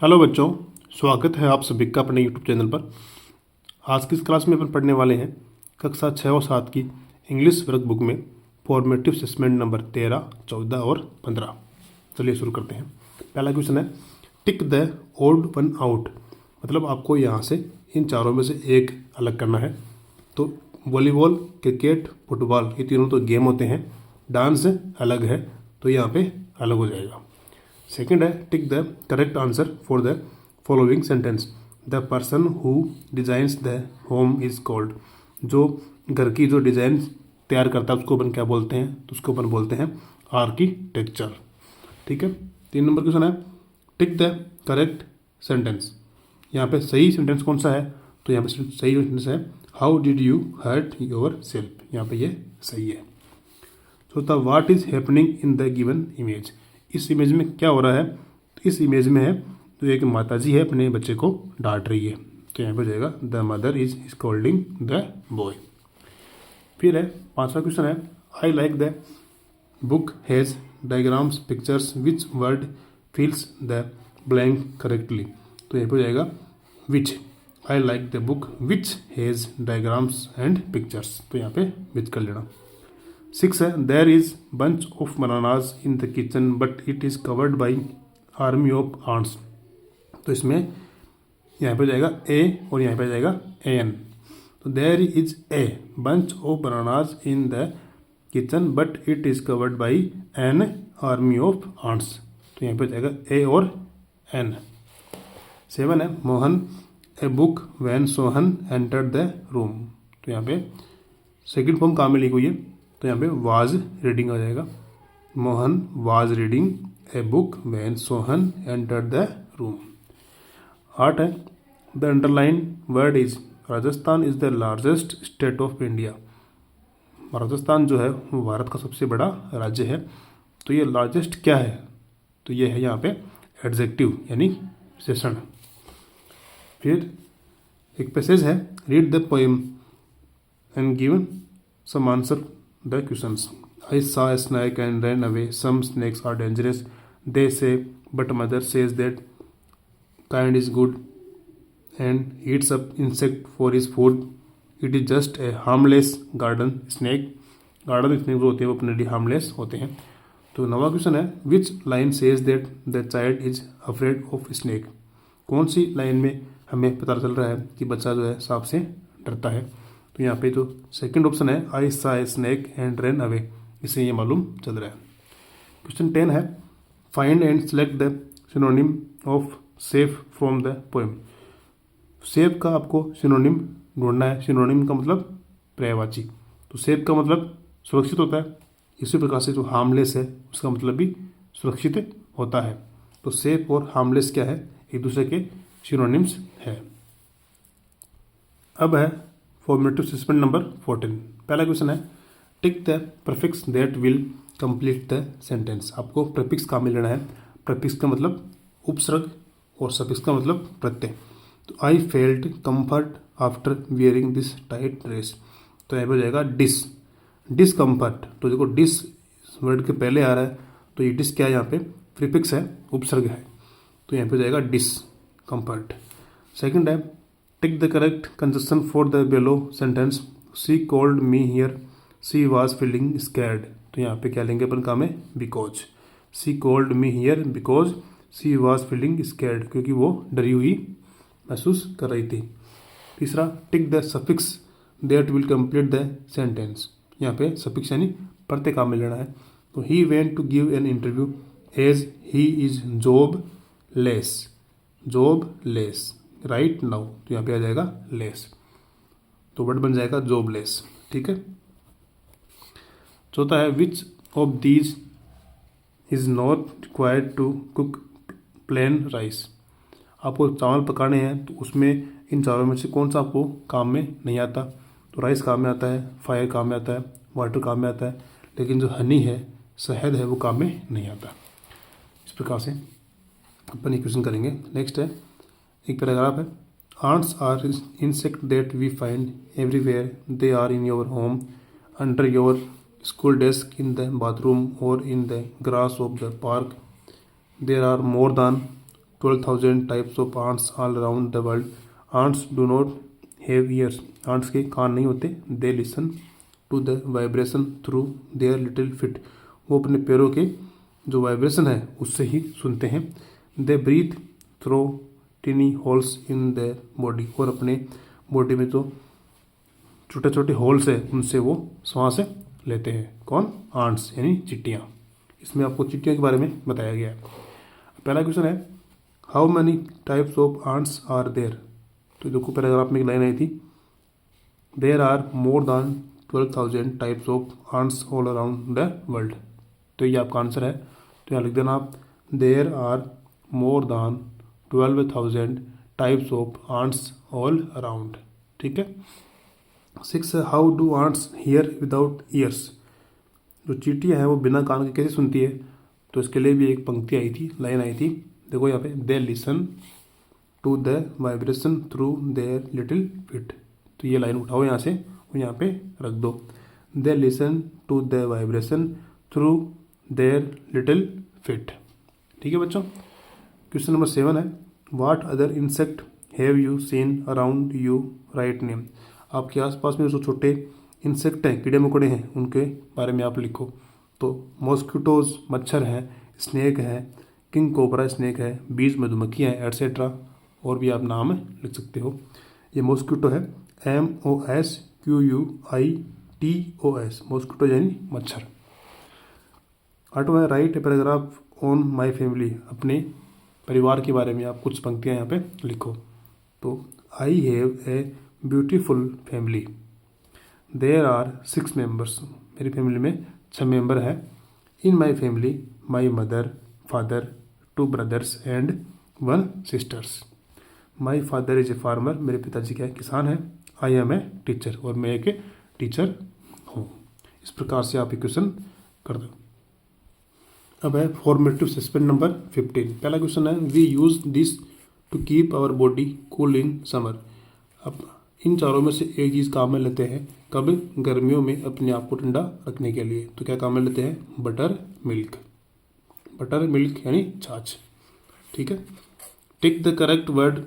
Hello बच्चों, स्वागत है आप सभी का अपने यूट्यूब चैनल पर। आज की इस क्लास में अपन पढ़ने वाले हैं कक्षा 6 और 7 की इंग्लिश वर्क बुक में फॉर्मेटिव असेसमेंट नंबर 13, 14 और 15। चलिए शुरू करते हैं। पहला क्वेश्चन है tick the odd one out. मतलब आपको यहाँ से इन चारों में से एक अलग करना है। तो वॉलीबॉल, क्रिकेट, फुटबॉल ये तीनों तो गेम होते हैं, डांस अलग है तो यहाँ पे अलग हो जाएगा। सेकेंड है tick the correct answer for the following sentence. The person who designs the home is called. जो घर की जो डिजाइन तैयार करता है उसको अपन क्या बोलते हैं? तो उसको अपन बोलते हैं आर्किटेक्चर। ठीक है। 3 नंबर क्वेश्चन है टिक द करेक्ट सेंटेंस। यहाँ पे सही सेंटेंस कौन सा है? तो यहाँ पे सही सेंटेंस है how did you hurt yourself. यहाँ पे ये सही है। चौथा what is happening in the given image. इस इमेज में क्या हो रहा है? तो इस इमेज में है तो एक माताजी है अपने बच्चे को डांट रही है, तो यहाँ पे जाएगा the mother is scolding the boy. फिर है 5वां क्वेश्चन है I like the book has diagrams pictures which word fills the blank correctly. तो यहाँ पे जाएगा which. I like the book which has diagrams and pictures, तो यहाँ पे विच कर लेना। 6 है there is bunch of bananas in the kitchen but it is covered by army of ants. तो इसमें यहाँ पे जाएगा ए और यहाँ पे जाएगा एन। तो there is a bunch of bananas in the kitchen but it is covered by an army of ants. तो यहाँ पे जाएगा ए और एन। 7 है Mohan a book when Sohan enter the room. तो यहाँ पे सेकेंड फॉर्म काम में लिखी हुई है, तो यहाँ पे वाज रीडिंग आ जाएगा। Mohan was reading a book when Sohan entered the room. 8 है the underline word is Rajasthan is the largest state of India. Rajasthan जो है वो भारत का सबसे बड़ा राज्य है। तो ये लार्जेस्ट क्या है? तो ये है यहाँ पे एडजेक्टिव यानी विशेषण। फिर एक पैसेज है read the poem and given some answer the questions. I saw a snake and ran away. Some snakes are dangerous, they say, but mother says that kind is good and eats up insect for his food. It is just a harmless garden snake. Garden snake जो होते हैं वो अपने लिए harmless होते हैं। तो 9वां question है which line says that the child is afraid of snake. कौन सी लाइन में हमें पता चल रहा है कि बच्चा जो है सांप से डरता है? तो यहाँ पे जो सेकंड ऑप्शन है आई सा ए स्नैक एंड रन अवे, इससे ये मालूम चल रहा है। क्वेश्चन 10 है find and select the synonym of safe from the poem. Safe का आपको सिनोनिम ढूंढना है। सिनोनिम का मतलब पर्यायवाची। तो सेफ का मतलब सुरक्षित होता है, इसी प्रकार से जो हार्मलेस है उसका मतलब भी सुरक्षित होता है। तो सेफ और हार्मलेस क्या है? एक दूसरे के सिनोनिम्स है। अब है फॉर्मेटिव असेसमेंट नंबर 14। पहला क्वेश्चन है tick the prefix that will complete the sentence. आपको प्रीफिक्स काम में लेना है। प्रीफिक्स का मतलब उपसर्ग और सफिक्स का मतलब प्रत्यय। तो I felt comfort after wearing this tight dress. तो यहाँ पर जाएगा डिस। डिसकम्फर्ट। तो देखो डिस वर्ड के पहले आ रहा है तो ये डिस क्या है? यहाँ पे प्रीफिक्स है, उपसर्ग है, तो यहाँ पे जाएगा डिसकम्फर्ट। सेकंड है tick the correct conjunction for the below sentence. She called me here she was feeling scared. तो यहाँ पे क्या लेंगे अपन काम है? Because. She called me here because she was feeling scared, क्योंकि वो डरी हुई महसूस कर रही थी। तीसरा tick the suffix that will complete the sentence. यहाँ पे सफिक्स यानी प्रत्यय काम में लेना है। तो he went to give an interview as he is jobless. Jobless right now, तो यहाँ पे आ जाएगा लेस, तो वर्ड बन जाएगा जॉबलेस। ठीक है। चौथा है which of these is not required to cook plain rice. आपको चावल पकाने हैं तो उसमें इन चारों में से कौन सा आपको काम में नहीं आता? तो राइस काम में आता है, फायर काम में आता है, वाटर काम में आता है, लेकिन जो हनी है, शहद है, वो काम में नहीं आता। इस प्रकार से अपन क्वेश्चन करेंगे। नेक्स्ट है एक पैराग्राफ है ants are insect that we find everywhere. They are in your home, under your school desk, in the bathroom or in the grass of the park. There are more than 12,000 types of ants all around the world. Ants do not have ears, ants के कान नहीं होते। They listen to the vibration through their little feet, वो अपने पैरों के जो vibration है उससे ही सुनते हैं। They breathe through tiny holes in the body, और अपने बॉडी में जो छोटे छोटे होल्स है उनसे वो सांस लेते हैं। कौन? आंट्स यानी चिट्टियाँ। इसमें आपको चिट्टियों के बारे में बताया गया है। पहला क्वेश्चन है how many types of ants are there. तो देखो पैराग्राफ में एक लाइन आई थी, there are more than 12,000 types of ants all around the world. तो ये आपका आंसर है, तो यहाँ लिख देना आप there are more than 12,000 types of ants all around. ठीक है। 6 how do ants hear without ears, जो चींटियाँ हैं वो बिना कान के कैसे सुनती है। तो इसके लिए भी एक पंक्ति आई थी, लाइन आई थी, देखो यहाँ पे, they listen to the vibration through their little feet. तो ये लाइन उठाओ यहाँ से और यहाँ पे रख दो, they listen to the vibration through their little feet. ठीक है बच्चों। क्वेश्चन नंबर 7 है what other insect have you seen around you, right name. आपके आसपास में जो छोटे इंसेक्ट हैं, कीड़े मकोड़े हैं, उनके बारे में आप लिखो। तो मॉस्किटोज मच्छर हैं, स्नेक है, किंग कोबरा स्नेक है, बीज मधुमक्खियाँ हैं, एट्सेट्रा, और भी आप नाम लिख सकते हो। ये मॉस्किटो है, MOSQUITOS, मॉस्किटो यानी मच्छर। 8वां है right a paragraph on my family, अपने परिवार के बारे में आप कुछ पंक्तियाँ यहाँ पे लिखो। तो I have a beautiful family, there are 6 members, मेरी फैमिली में 6 मेंबर हैं। In my family my mother father 2 brothers and 1 sisters. My father is a farmer, मेरे पिताजी क्या किसान हैं। आई एम ए टीचर, और मैं एक टीचर हूँ। इस प्रकार से आप क्वेश्चन कर दो। अब है फॉर्मेटिव सस्पेंड नंबर 15। पहला क्वेश्चन है we use this to keep our body cool in summer. अब इन चारों में से एक चीज़ काम में लेते हैं, कब? गर्मियों में अपने आप को ठंडा रखने के लिए। तो क्या काम में लेते हैं? बटर मिल्क, बटर मिल्क यानी छाछ। ठीक है। Tick the correct word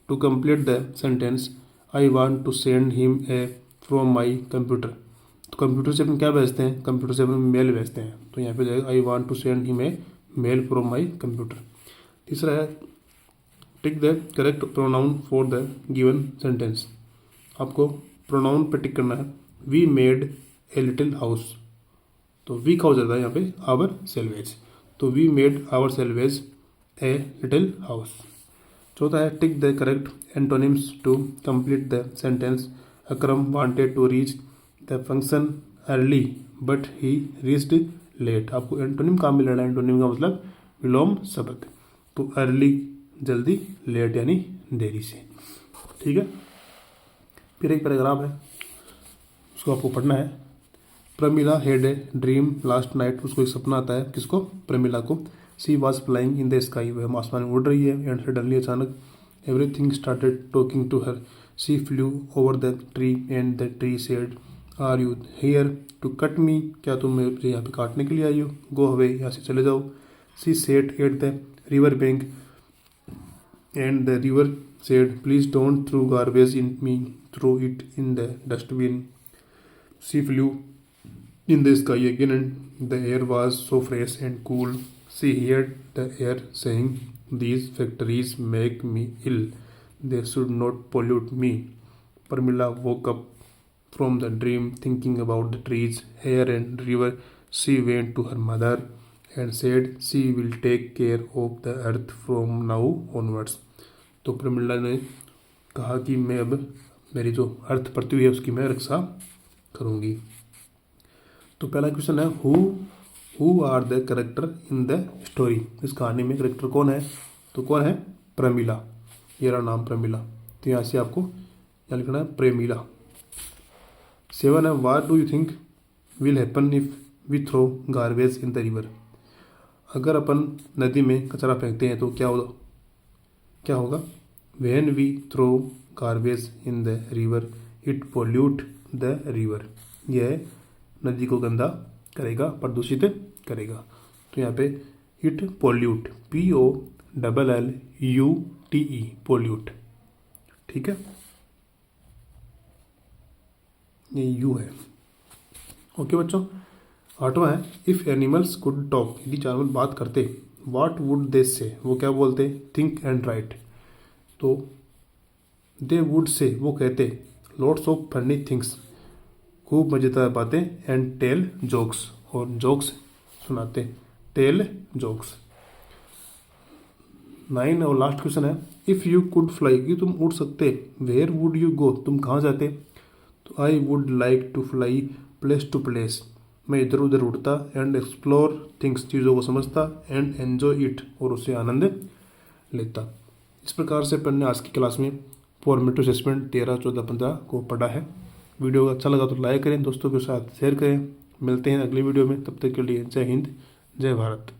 to complete the sentence I want to send him a from my computer. तो कंप्यूटर से अपन क्या भेजते हैं? कंप्यूटर से अपन मेल भेजते हैं। तो यहाँ पे जाएगा I want to send him a mail from my computer. तीसरा है tick the correct pronoun for the given sentence. आपको प्रोनाउन पे टिक करना है। We made a little house, तो वी का हो जाता है यहाँ पे आवर सेल्वेज, तो we made ourselves a little house. चौथा है tick the correct antonyms to complete the sentence. Akram wanted to reach the function early but he reached late. आपको एंटोनिम काम में लेना है, एंटोनिम का मतलब विलोम शब्द। तो अर्ली जल्दी, लेट यानी देरी से। ठीक है। फिर एक पैराग्राफ है, उसको आपको पढ़ना है। Pramila had a dream last night, उसको एक सपना आता है, किसको? प्रमिला को। She was flying in the sky, वह आसमान में उड़ रही है। एंड सडनली अचानक everything started talking to her. She flew over the tree and the tree said are you here to cut me, क्या तुम मुझे यहाँ पे काटने के लिए आई हो? गो अवे, यहाँ से चले जाओ। She sat at the river bank and the river said, please don't throw garbage in me, throw it in the dustbin. She flew in the sky again and the air was so fresh and cool. She heard the air saying, these factories make me ill. They should not pollute me. Pramila woke up from the dream thinking about the trees, air and river. She went to her mother and said she will take care of the earth from now onwards. तो प्रमिला ने कहा कि मैं अब मेरी जो अर्थ पृथ्वी है उसकी मैं रक्षा करूंगी। तो पहला क्वेश्चन है who are the character in the story. इस कहानी में कैरेक्टर कौन है? तो कौन है? प्रमिला, ये रहा नाम प्रमिला। तो यहाँ से आपको यहाँ लिखना है प्रेमिला। 7 है what do you think will happen if we throw garbage in the river. अगर अपन नदी में कचरा फेंकते हैं तो क्या होगा? When we throw garbage in the river, it pollute the river. यह नदी को गंदा करेगा, प्रदूषित करेगा। तो यहाँ पे it pollute, LLUTE पोल्यूट। ठीक है, ये यू है। ओके बच्चों, 8वां है इफ़ एनिमल्स कुड टॉक, यदि जानवर बात करते व्हाट वुड दे से, वो क्या बोलते, थिंक एंड राइट। तो दे वुड से, वो कहते लॉट्स ऑफ फनी थिंग्स, खूब मज़ेदार बातें, एंड टेल जोक्स, और जोक्स सुनाते, टेल जोक्स। 9 और लास्ट क्वेश्चन है इफ़ यू कुड फ्लाई, कि तुम उड़ सकते, वेयर वुड यू गो, तुम कहाँ जाते। तो I would like to fly place to place, मैं इधर उधर उड़ता, एंड एक्सप्लोर थिंग्स, चीज़ों को समझता, एंड एन्जॉय इट, और उससे आनंद लेता। इस प्रकार से अपन ने आज की क्लास में फॉर्मेटिव असेसमेंट 13, 14, 15 को पढ़ा है। वीडियो अच्छा लगा तो लाइक करें, दोस्तों के साथ शेयर करें। मिलते हैं अगली वीडियो में, तब तक के लिए जय हिंद, जय भारत।